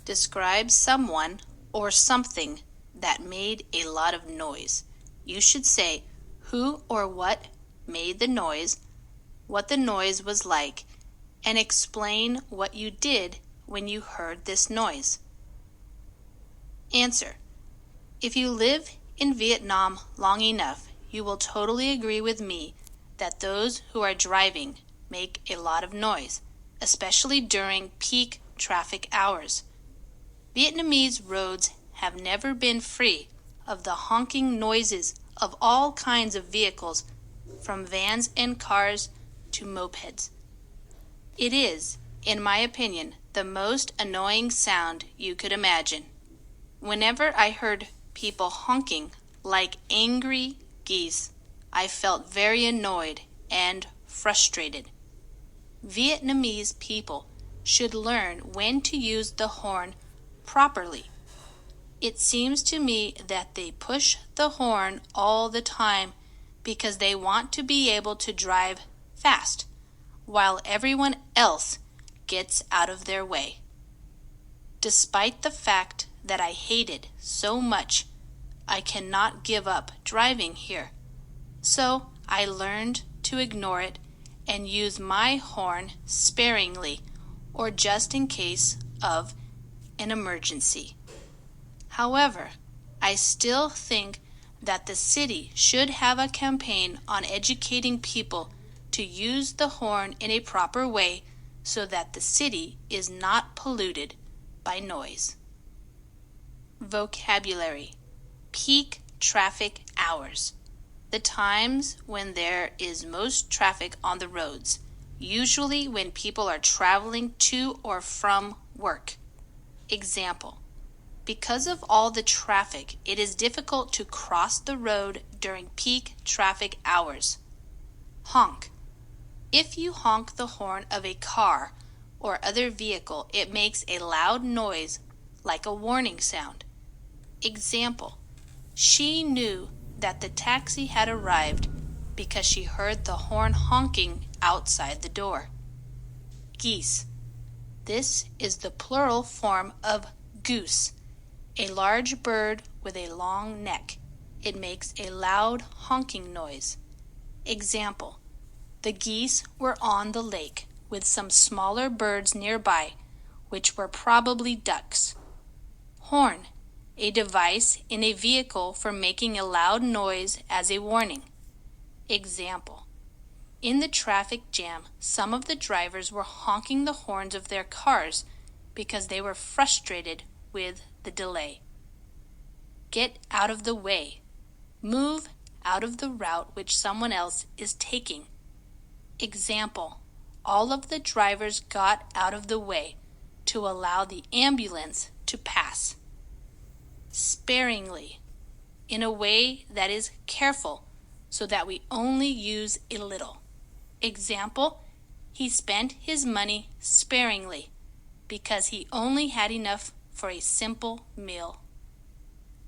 Describe someone or something that made a lot of noise. You should say who or what made the noise, what the noise was like, and explain what you did when you heard this noise. Answer. If you live in Vietnam long enough, you will totally agree with me that those who are driving make a lot of noise, especially during peak traffic hours. Vietnamese roads have never been free of the honking noises of all kinds of vehicles, from vans and cars to mopeds. It is, in my opinion, the most annoying sound you could imagine. Whenever I heard people honking like angry geese, I felt very annoyed and frustrated. Vietnamese people should learn when to use the horn properly. It seems to me that they push the horn all the time because they want to be able to drive fast, while everyone else gets out of their way. Despite the fact that I hate it so much, I cannot give up driving here. So I learned to ignore it and use my horn sparingly, or just in case of an emergency. However, I still think that the city should have a campaign on educating people to use the horn in a proper way so that the city is not polluted by noise. Vocabulary. Peak traffic hours. The times when there is most traffic on the roads, usually when people are traveling to or from work. Example. Because of all the traffic, it is difficult to cross the road during peak traffic hours. Honk. If you honk the horn of a car or other vehicle, it makes a loud noise like a warning sound. Example. She knew that the taxi had arrived because she heard the horn honking outside the door. Geese. This is the plural form of goose, a large bird with a long neck. It makes a loud honking noise. Example. The geese were on the lake with some smaller birds nearby, which were probably ducks. Horn. A device in a vehicle for making a loud noise as a warning. Example. In the traffic jam, some of the drivers were honking the horns of their cars because they were frustrated with the delay. Get out of the way. Move out of the route which someone else is taking. Example. All of the drivers got out of the way to allow the ambulance to pass. Sparingly, in a way that is careful so that we only use a little. Example, he spent his money sparingly because he only had enough for a simple meal.